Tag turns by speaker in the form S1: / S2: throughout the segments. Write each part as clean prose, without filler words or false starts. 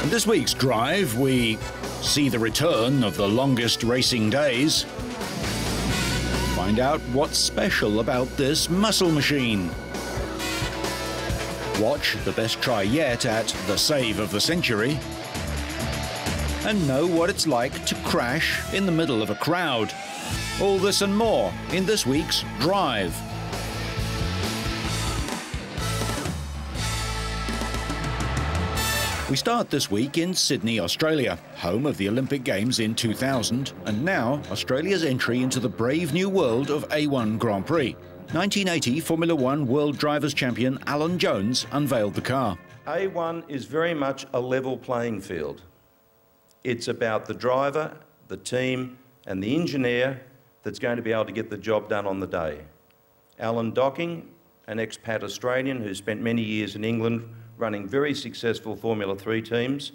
S1: In this week's drive, we see the return of the longest racing days. Find out what's special about this muscle machine. Watch the best try yet at the save of the century. And know what it's like to crash in the middle of a crowd. All this and more in this week's Drive. We start this week in Sydney, Australia, home of the Olympic Games in 2000, and now Australia's entry into the brave new world of A1 Grand Prix. 1980 Formula One World Drivers' Champion Alan Jones unveiled the car.
S2: A1 is very much a level playing field. It's about the driver, the team, and the engineer that's going to be able to get the job done on the day. Alan Docking, an expat Australian who spent many years in England running very successful Formula 3 teams,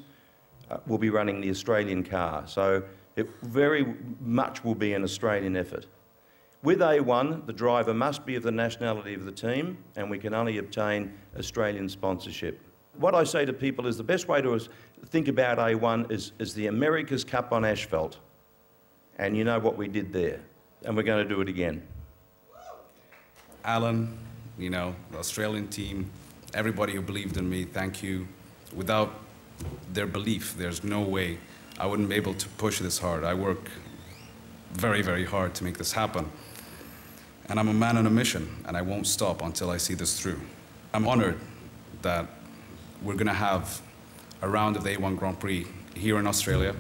S2: will be running the Australian car. So it very much will be an Australian effort. With A1, the driver must be of the nationality of the team, and we can only obtain Australian sponsorship. What I say to people is the best way to think about A1 is the America's Cup on asphalt. And you know what we did there, and we're going to do it again.
S3: Alan, you know, the Australian team, everybody who believed in me, thank you. Without their belief, there's no way I wouldn't be able to push this hard. I work very, very hard to make this happen. And I'm a man on a mission, and I won't stop until I see this through. I'm honored that we're going to have a round of the A1 Grand Prix here in Australia,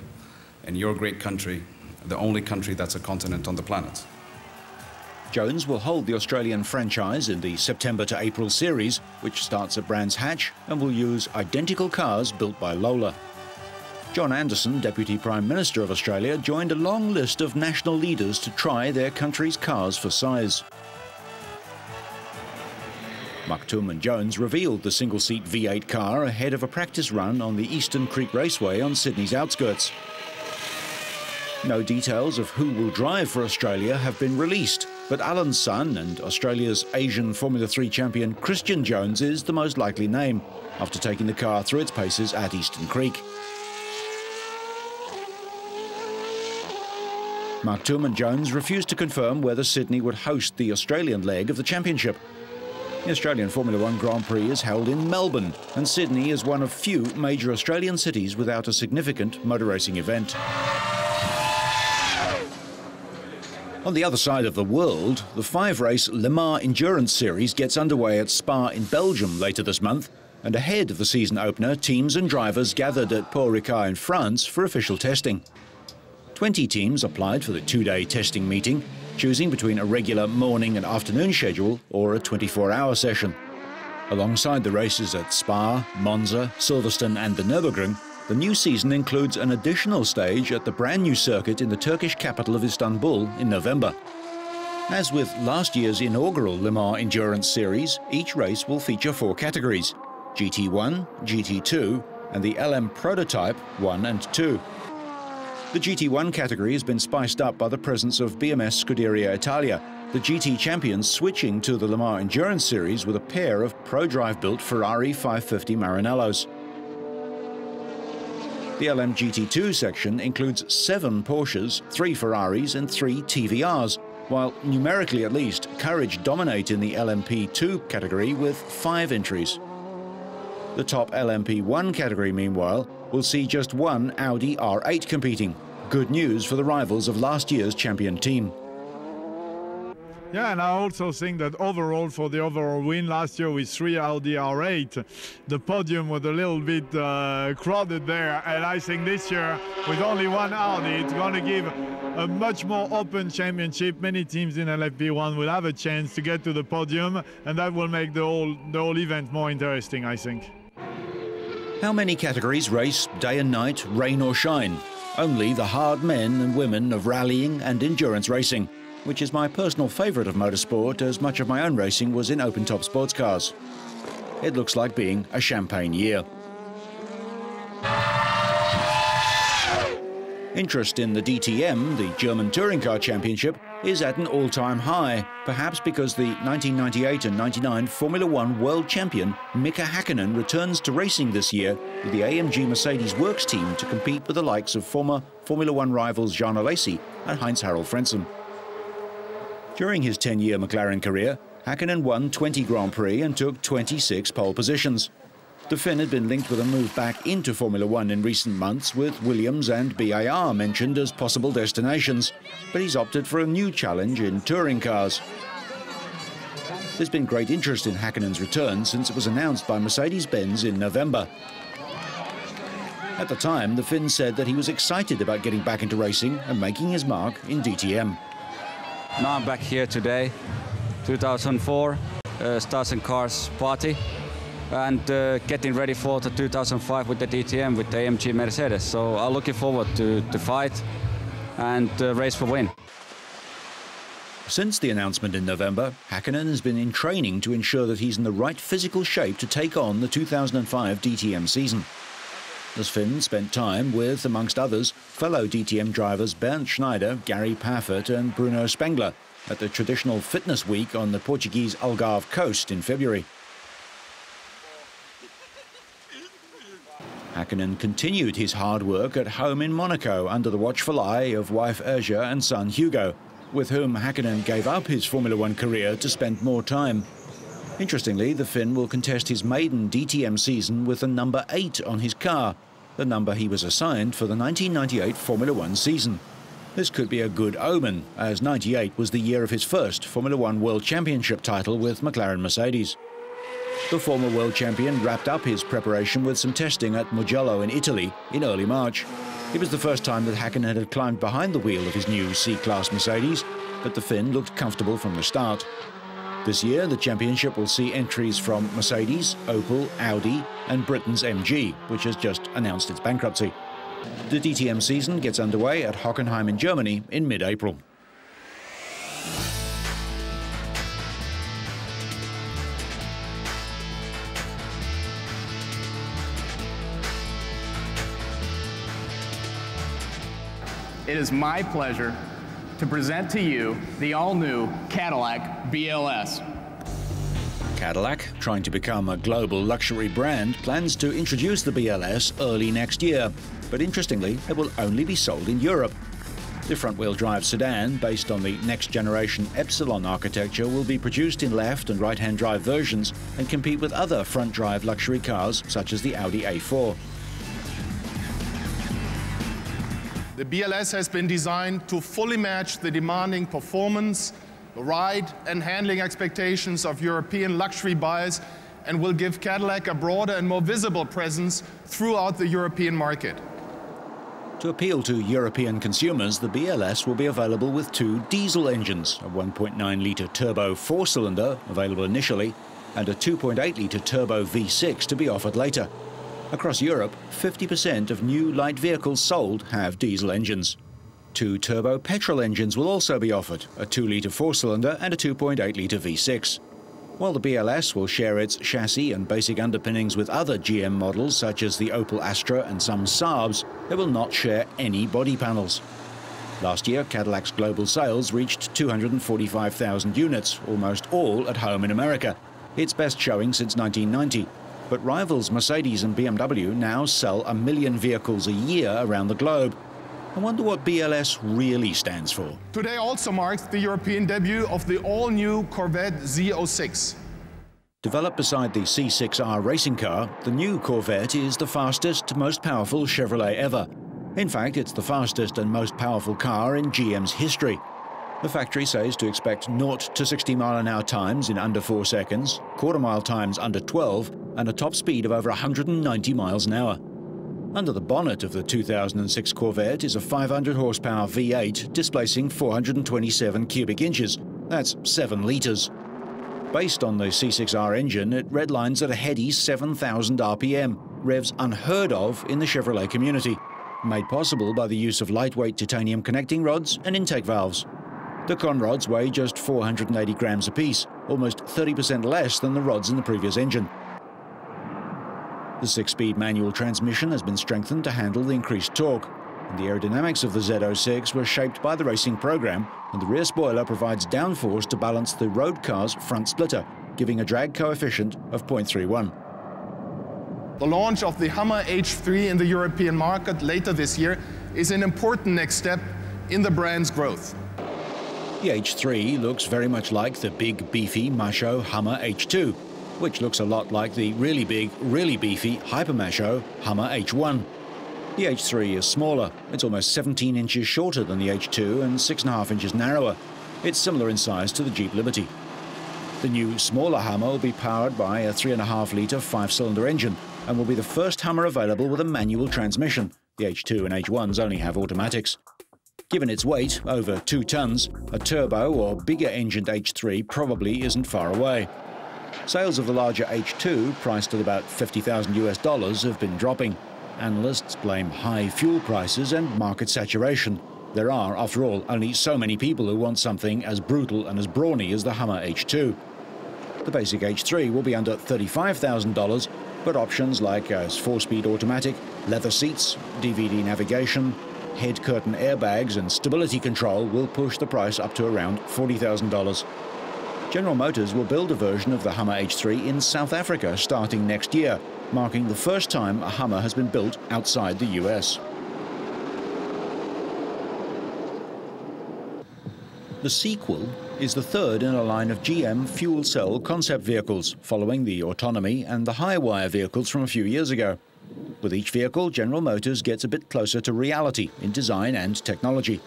S3: in your great country, the only country that's a continent on the planet.
S1: Jones will hold the Australian franchise in the September to April series, which starts at Brands Hatch and will use identical cars built by Lola. John Anderson, Deputy Prime Minister of Australia, joined a long list of national leaders to try their country's cars for size. Maktoum and Jones revealed the single-seat V8 car ahead of a practice run on the Eastern Creek Raceway on Sydney's outskirts. No details of who will drive for Australia have been released, but Alan's son and Australia's Asian Formula 3 champion Christian Jones is the most likely name, after taking the car through its paces at Eastern Creek. Maktoum and Jones refused to confirm whether Sydney would host the Australian leg of the championship. The Australian Formula One Grand Prix is held in Melbourne, and Sydney is one of few major Australian cities without a significant motor racing event. On the other side of the world, the 5-race Le Mans Endurance Series gets underway at Spa in Belgium later this month, and ahead of the season opener, teams and drivers gathered at Paul Ricard in France for official testing. 20 teams applied for the 2-day testing meeting, choosing between a regular morning and afternoon schedule or a 24-hour session. Alongside the races at Spa, Monza, Silverstone and the Nürburgring, the new season includes an additional stage at the brand new circuit in the Turkish capital of Istanbul in November. As with last year's inaugural Le Mans Endurance Series, each race will feature 4 categories: GT1, GT2 and the LM Prototype 1 and 2. The GT1 category has been spiced up by the presence of BMS Scuderia Italia, the GT champions switching to the Le Mans Endurance Series with a pair of ProDrive-built Ferrari 550 Maranellos. The LM GT2 section includes 7 Porsches, 3 Ferraris and 3 TVRs, while numerically at least, Courage dominate in the LMP2 category with 5 entries. The top LMP1 category, meanwhile, will see just 1 Audi R8 competing. Good news for the rivals of last year's champion team.
S4: Yeah, and I also think that overall, for the overall win last year with 3 Audi R8, the podium was a little bit crowded there. And I think this year, with only 1 Audi, it's going to give a much more open championship. Many teams in LFP1 will have a chance to get to the podium, and that will make the whole event more interesting, I think.
S1: How many categories race day and night, rain or shine? Only the hard men and women of rallying and endurance racing, which is my personal favourite of motorsport, as much of my own racing was in open-top sports cars. It looks like being a champagne year. Interest in the DTM, the German Touring Car Championship, is at an all-time high, perhaps because the 1998 and 99 Formula One world champion Mika Häkkinen returns to racing this year with the AMG Mercedes Works team to compete with the likes of former Formula One rivals Jean Alesi and Heinz-Harald Frentzen. During his 10-year McLaren career, Häkkinen won 20 Grand Prix and took 26 pole positions. The Finn had been linked with a move back into Formula One in recent months, with Williams and BAR mentioned as possible destinations, but he's opted for a new challenge in touring cars. There's been great interest in Häkkinen's return since it was announced by Mercedes-Benz in November. At the time, the Finn said that he was excited about getting back into racing and making his mark in DTM.
S5: Now I'm back here today, 2004, Stars and Cars party, and getting ready for the 2005 with the DTM with the AMG Mercedes. So I'm looking forward to fight and race for win.
S1: Since the announcement in November, Häkkinen has been in training to ensure that he's in the right physical shape to take on the 2005 DTM season. The Finn spent time with, amongst others, fellow DTM drivers Bernd Schneider, Gary Paffert and Bruno Spengler at the traditional fitness week on the Portuguese Algarve coast in February. Häkkinen continued his hard work at home in Monaco under the watchful eye of wife Erja and son Hugo, with whom Häkkinen gave up his Formula One career to spend more time. Interestingly, the Finn will contest his maiden DTM season with the number 8 on his car, the number he was assigned for the 1998 Formula One season. This could be a good omen, as 98 was the year of his first Formula One World Championship title with McLaren Mercedes. The former world champion wrapped up his preparation with some testing at Mugello in Italy in early March. It was the first time that Häkkinen had climbed behind the wheel of his new C-Class Mercedes, but the Finn looked comfortable from the start. This year, the championship will see entries from Mercedes, Opel, Audi and Britain's MG, which has just announced its bankruptcy. The DTM season gets underway at Hockenheim in Germany in mid-April.
S6: It is my pleasure to present to you the all-new Cadillac BLS.
S1: Cadillac, trying to become a global luxury brand, plans to introduce the BLS early next year. But interestingly, it will only be sold in Europe. The front-wheel drive sedan, based on the next-generation Epsilon architecture, will be produced in left and right-hand drive versions and compete with other front-drive luxury cars such as the Audi A4.
S7: The BLS has been designed to fully match the demanding performance, the ride and handling expectations of European luxury buyers and will give Cadillac a broader and more visible presence throughout the European market.
S1: To appeal to European consumers, the BLS will be available with 2 diesel engines, a 1.9-litre turbo 4-cylinder, available initially, and a 2.8-litre turbo V6 to be offered later. Across Europe, 50% of new light vehicles sold have diesel engines. 2 turbo petrol engines will also be offered, a 2-litre 4-cylinder and a 2.8-litre V6. While the BLS will share its chassis and basic underpinnings with other GM models such as the Opel Astra and some Saabs, it will not share any body panels. Last year, Cadillac's global sales reached 245,000 units, almost all at home in America, its best showing since 1990. But rivals Mercedes and BMW now sell 1 million vehicles a year around the globe. I wonder what BLS really stands for.
S7: Today also marks the European debut of the all-new Corvette Z06.
S1: Developed beside the C6R racing car, the new Corvette is the fastest, most powerful Chevrolet ever. In fact, it's the fastest and most powerful car in GM's history. The factory says to expect 0 to 60 mile-an-hour times in under 4 seconds, quarter-mile times under 12, and a top speed of over 190 miles an hour. Under the bonnet of the 2006 Corvette is a 500 horsepower V8 displacing 427 cubic inches. That's 7 litres. Based on the C6R engine, it redlines at a heady 7,000 RPM, revs unheard of in the Chevrolet community, made possible by the use of lightweight titanium connecting rods and intake valves. The conrods weigh just 480 grams apiece, almost 30% less than the rods in the previous engine. The 6-speed manual transmission has been strengthened to handle the increased torque. and the aerodynamics of the Z06 were shaped by the racing program, and the rear spoiler provides downforce to balance the road car's front splitter, giving a drag coefficient of 0.31.
S7: The launch of the Hummer H3 in the European market later this year is an important next step in the brand's growth.
S1: The H3 looks very much like the big, beefy, macho Hummer H2, which looks a lot like the really big, really beefy, hyper-macho Hummer H1. The H3 is smaller. It's almost 17 inches shorter than the H2 and 6.5 inches narrower. It's similar in size to the Jeep Liberty. The new, smaller Hummer will be powered by a 3.5-litre 5-cylinder engine and will be the first Hummer available with a manual transmission. The H2 and H1s only have automatics. Given its weight, over 2 tons, a turbo or bigger engined H3 probably isn't far away. Sales of the larger H2, priced at about $50,000 have been dropping. Analysts blame high fuel prices and market saturation. There are, after all, only so many people who want something as brutal and as brawny as the Hummer H2. The basic H3 will be under $35,000, but options like a 4-speed automatic, leather seats, DVD navigation, head curtain airbags and stability control will push the price up to around $40,000. General Motors will build a version of the Hummer H3 in South Africa starting next year, marking the first time a Hummer has been built outside the US. The sequel is the third in a line of GM fuel cell concept vehicles, following the autonomy and the high-wire vehicles from a few years ago. With each vehicle, General Motors gets a bit closer to reality in design and technology.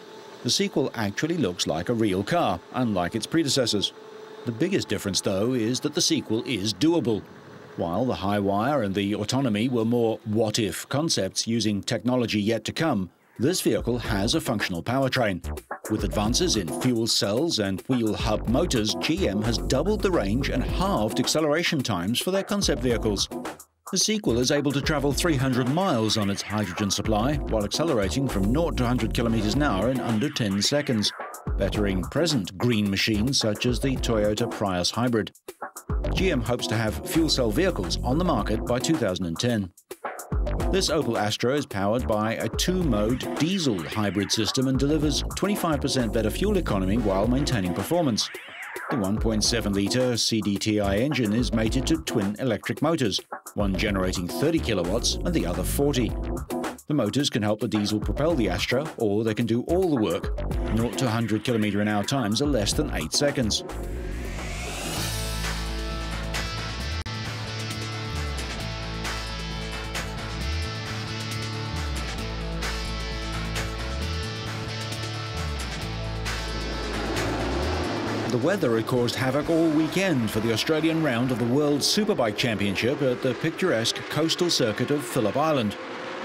S1: The sequel actually looks like a real car, unlike its predecessors. The biggest difference, though, is that the sequel is doable. While the high-wire and the autonomy were more what-if concepts using technology yet to come, this vehicle has a functional powertrain. With advances in fuel cells and wheel hub motors, GM has doubled the range and halved acceleration times for their concept vehicles. The sequel is able to travel 300 miles on its hydrogen supply while accelerating from 0 to 100 kilometers an hour in under 10 seconds, bettering present green machines such as the Toyota Prius hybrid. GM hopes to have fuel cell vehicles on the market by 2010. This Opel Astra is powered by a 2-mode diesel hybrid system and delivers 25% better fuel economy while maintaining performance. The 1.7-litre CDTI engine is mated to twin electric motors, one generating 30 kilowatts and the other 40. The motors can help the diesel propel the Astra, or they can do all the work. 0 to 100 km/h times are less than 8 seconds. The weather had caused havoc all weekend for the Australian round of the World Superbike Championship at the picturesque coastal circuit of Phillip Island.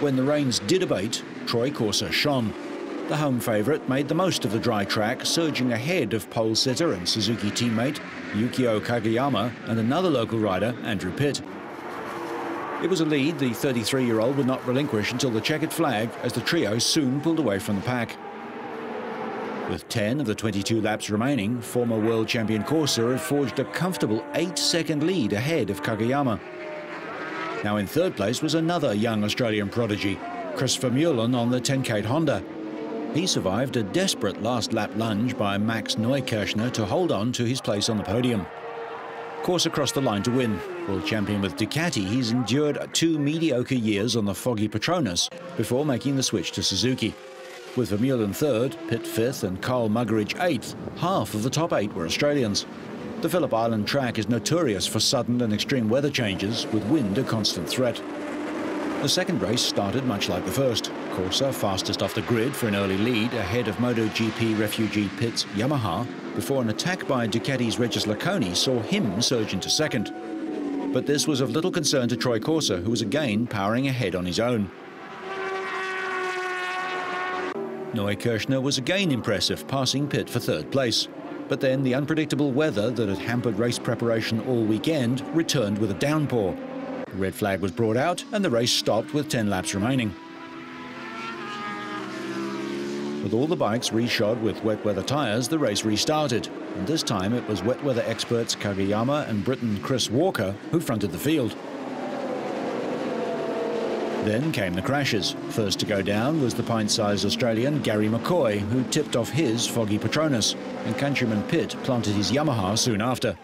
S1: When the rains did abate, Troy Corser shone. The home favourite made the most of the dry track, surging ahead of pole sitter and Suzuki teammate Yukio Kageyama and another local rider, Andrew Pitt. It was a lead the 33-year-old would not relinquish until the checkered flag, as the trio soon pulled away from the pack. With 10 of the 22 laps remaining, former world champion Corser had forged a comfortable 8-second lead ahead of Kageyama. Now in third place was another young Australian prodigy, Chris Vermeulen on the 10K Honda. He survived a desperate last lap lunge by Max Neukirchner to hold on to his place on the podium. Corser crossed the line to win. World champion with Ducati, he's endured 2 mediocre years on the foggy Petronas before making the switch to Suzuki. With Vermeulen third, Pitt fifth and Carl Muggeridge eighth, half of the top 8 were Australians. The Phillip Island track is notorious for sudden and extreme weather changes, with wind a constant threat. The second race started much like the first. Corser fastest off the grid for an early lead ahead of MotoGP refugee Pitt's Yamaha, before an attack by Ducati's Regis Laconi saw him surge into second. But this was of little concern to Troy Corser, who was again powering ahead on his own. Neukirchner was again impressive, passing Pitt for third place. But then the unpredictable weather that had hampered race preparation all weekend returned with a downpour. The red flag was brought out and the race stopped with 10 laps remaining. With all the bikes reshod with wet weather tyres, the race restarted. And this time it was wet weather experts Kageyama and Briton Chris Walker who fronted the field. Then came the crashes. First to go down was the pint-sized Australian Gary McCoy, who tipped off his Foggy Patronus, and countryman Pitt planted his Yamaha soon after.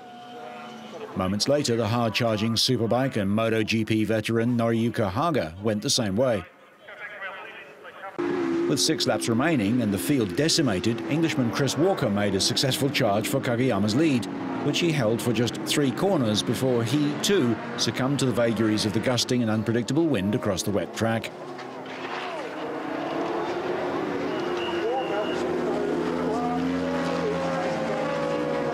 S1: Moments later, the hard-charging Superbike and MotoGP veteran Noriyuki Haga went the same way. With 6 laps remaining and the field decimated, Englishman Chris Walker made a successful charge for Kageyama's lead, which he held for just 3 corners before he, too, succumbed to the vagaries of the gusting and unpredictable wind across the wet track.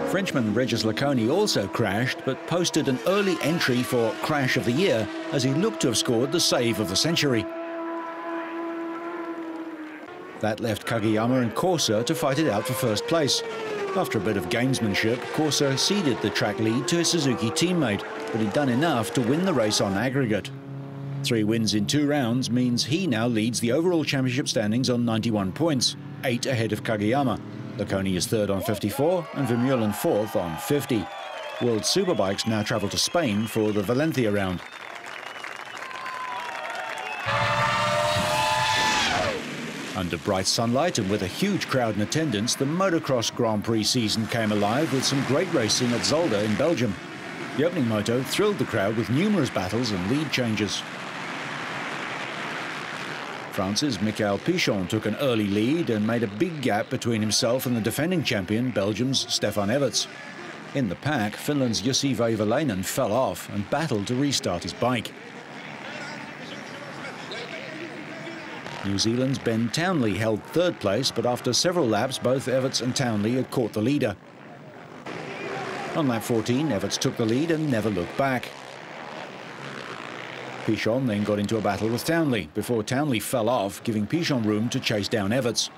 S1: Frenchman Regis Laconi also crashed, but posted an early entry for Crash of the Year as he looked to have scored the save of the century. That left Kageyama and Corsa to fight it out for first place. After a bit of gamesmanship, Corsa ceded the track lead to his Suzuki teammate, but he'd done enough to win the race on aggregate. 3 wins in 2 rounds means he now leads the overall championship standings on 91 points, 8 ahead of Kageyama. Laconi is 3rd on 54 and Vermeulen 4th on 50. World Superbikes now travel to Spain for the Valencia round. Under bright sunlight and with a huge crowd in attendance, the motocross Grand Prix season came alive with some great racing at Zolder in Belgium. The opening moto thrilled the crowd with numerous battles and lead changes. France's Michael Pichon took an early lead and made a big gap between himself and the defending champion, Belgium's Stefan Everts. In the pack, Finland's Jussi Väiväläinen fell off and battled to restart his bike. New Zealand's Ben Townley held 3rd place, but after several laps, both Everts and Townley had caught the leader. On lap 14, Everts took the lead and never looked back. Pichon then got into a battle with Townley, before Townley fell off, giving Pichon room to chase down Everts.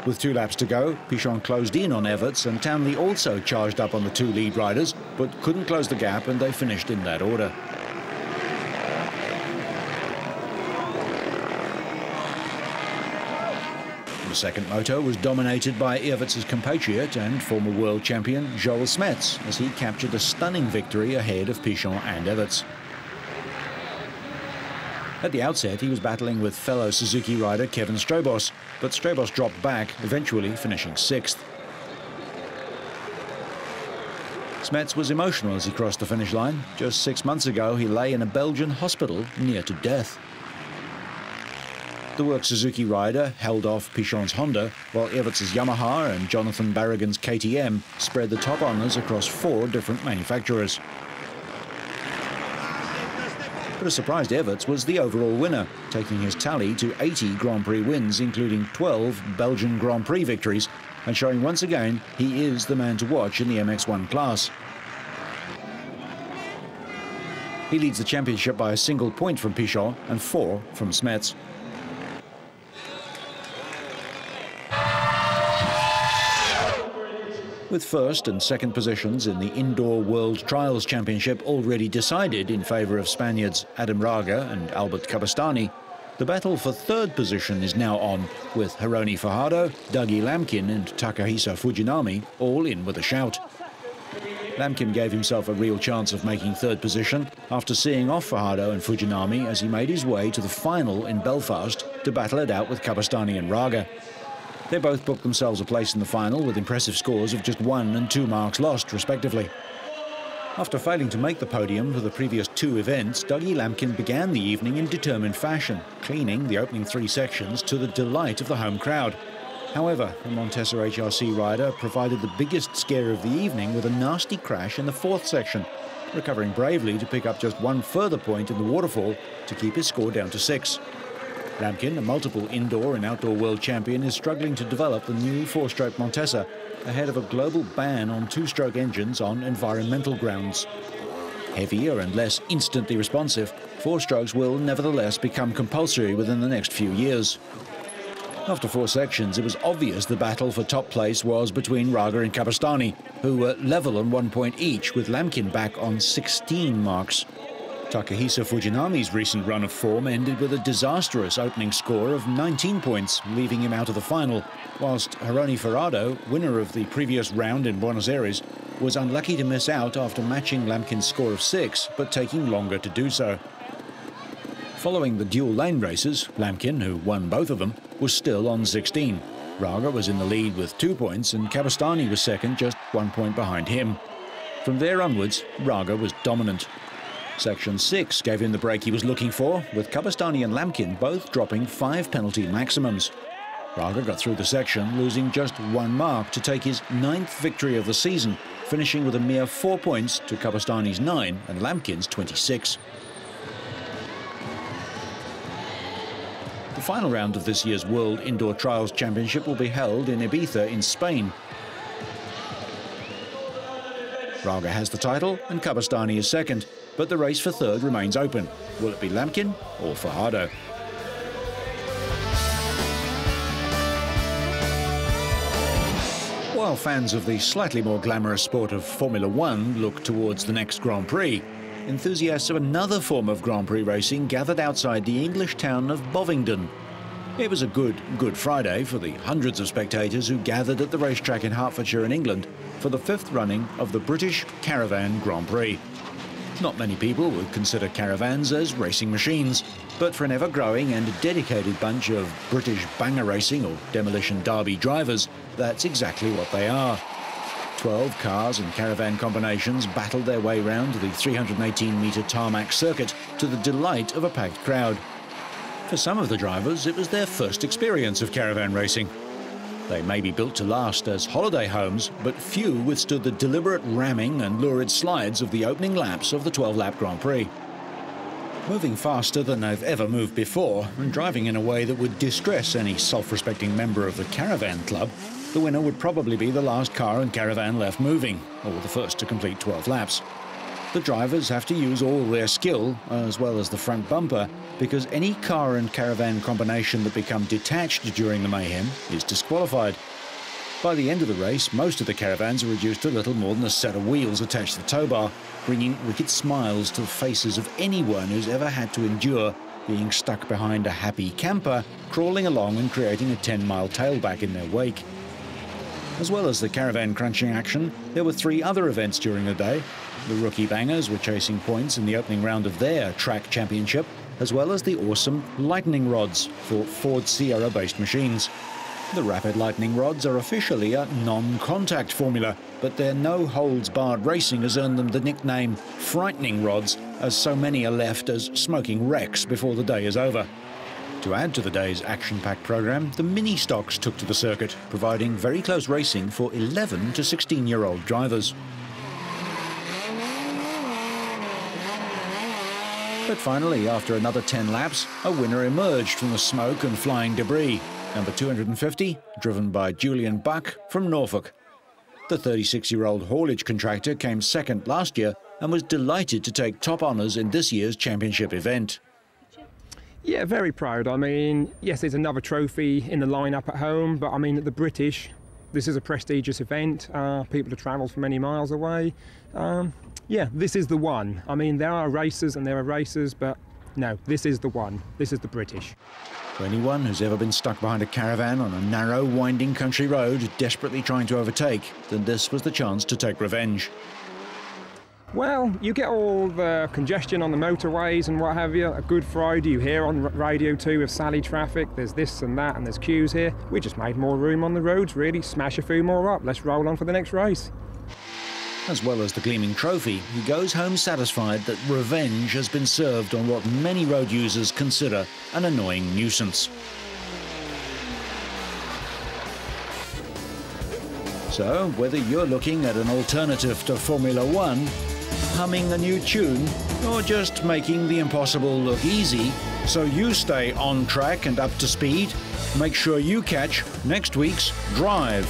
S1: With 2 laps to go, Pichon closed in on Everts, and Townley also charged up on the 2 lead riders, but couldn't close the gap, and they finished in that order. The second moto was dominated by Everts' compatriot and former world champion Joel Smets, as he captured a stunning victory ahead of Pichon and Everts. At the outset, he was battling with fellow Suzuki rider Kevin Strobos, but Strobos dropped back, eventually finishing 6th. Smets was emotional as he crossed the finish line. Just 6 months ago, he lay in a Belgian hospital near to death. The work Suzuki rider held off Pichon's Honda, while Everts' Yamaha and Jonathan Barragan's KTM spread the top honours across 4 different manufacturers. But a surprised Everts was the overall winner, taking his tally to 80 Grand Prix wins, including 12 Belgian Grand Prix victories, and showing once again he is the man to watch in the MX1 class. He leads the championship by a single point from Pichon and 4 from Smets. With 1st and 2nd positions in the Indoor World Trials Championship already decided in favour of Spaniards Adam Raga and Albert Cabastani, the battle for 3rd position is now on, with Hironi Fajardo, Dougie Lamkin and Takahisa Fujinami all in with a shout. Lamkin gave himself a real chance of making 3rd position after seeing off Fajardo and Fujinami as he made his way to the final in Belfast to battle it out with Cabastani and Raga. They both booked themselves a place in the final with impressive scores of just 1 and 2 marks lost, respectively. After failing to make the podium for the previous 2 events, Dougie Lamkin began the evening in determined fashion, cleaning the opening 3 sections to the delight of the home crowd. However, the Montesa HRC rider provided the biggest scare of the evening with a nasty crash in the 4th section, recovering bravely to pick up just 1 further point in the waterfall to keep his score down to 6. Lamkin, a multiple indoor and outdoor world champion, is struggling to develop the new 4-stroke Montesa ahead of a global ban on 2-stroke engines on environmental grounds. Heavier and less instantly responsive, 4-strokes will nevertheless become compulsory within the next few years. After 4 sections, it was obvious the battle for top place was between Raga and Cabastani, who were level on 1 point each, with Lamkin back on 16 marks. Takahisa Fujinami's recent run of form ended with a disastrous opening score of 19 points, leaving him out of the final, whilst Hironi Fajardo, winner of the previous round in Buenos Aires, was unlucky to miss out after matching Lamkin's score of 6, but taking longer to do so. Following the dual-lane races, Lampkin, who won both of them, was still on 16. Raga was in the lead with 2 points and Kabastani was second, just 1 point behind him. From there onwards, Raga was dominant. Section 6 gave him the break he was looking for, with Kabastani and Lampkin both dropping 5 penalty maximums. Raga got through the section, losing just 1 mark to take his 9th victory of the season, finishing with a mere 4 points to Kabastani's 9 and Lampkin's 26. The final round of this year's World Indoor Trials Championship will be held in Ibiza in Spain. Raga has the title and Kabastani is second, but the race for third remains open. Will it be Lampkin or Fajardo? While fans of the slightly more glamorous sport of Formula One look towards the next Grand Prix, enthusiasts of another form of Grand Prix racing gathered outside the English town of Bovingdon. It was a Good Friday for the hundreds of spectators who gathered at the racetrack in Hertfordshire in England for the 5th running of the British Caravan Grand Prix. Not many people would consider caravans as racing machines, but for an ever-growing and dedicated bunch of British banger racing or demolition derby drivers, that's exactly what they are. 12 cars and caravan combinations battled their way round the 318-metre tarmac circuit to the delight of a packed crowd. For some of the drivers, it was their first experience of caravan racing. They may be built to last as holiday homes, but few withstood the deliberate ramming and lurid slides of the opening laps of the 12-lap Grand Prix. Moving faster than they've ever moved before, and driving in a way that would distress any self-respecting member of the caravan club, the winner would probably be the last car and caravan left moving, or the first to complete 12 laps. The drivers have to use all their skill, as well as the front bumper, because any car and caravan combination that become detached during the mayhem is disqualified. By the end of the race, most of the caravans are reduced to little more than a set of wheels attached to the tow bar, bringing wicked smiles to the faces of anyone who's ever had to endure being stuck behind a happy camper, crawling along and creating a 10-mile tailback in their wake. As well as the caravan crunching action, there were 3 other events during the day. The Rookie Bangers were chasing points in the opening round of their track championship, as well as the awesome Lightning Rods for Ford Sierra-based machines. The Rapid Lightning Rods are officially a non-contact formula, but their no-holds-barred racing has earned them the nickname Frightening Rods, as so many are left as smoking wrecks before the day is over. To add to the day's action-packed programme, the mini-stocks took to the circuit, providing very close racing for 11 to 16-year-old drivers. But finally, after another 10 laps, a winner emerged from the smoke and flying debris. Number 250, driven by Julian Buck from Norfolk. The 36-year-old haulage contractor came second last year and was delighted to take top honours in this year's championship event.
S8: Yeah, very proud. I mean, yes, there's another trophy in the lineup at home, but I mean, the British, this is a prestigious event. People have travelled from many miles away. Yeah, this is the one. I mean, there are racers and there are racers, but no, this is the one. This is the British.
S1: For anyone who's ever been stuck behind a caravan on a narrow, winding country road, desperately trying to overtake, then this was the chance to take revenge.
S8: Well, you get all the congestion on the motorways and what have you. A Good Friday, you hear on Radio 2 with Sally traffic, there's this and that and there's queues here. We just made more room on the roads, really. Smash a few more up. Let's roll on for the next race.
S1: As well as the gleaming trophy, he goes home satisfied that revenge has been served on what many road users consider an annoying nuisance. So, whether you're looking at an alternative to Formula One, humming a new tune, or just making the impossible look easy, so you stay on track and up to speed, make sure you catch next week's Drive.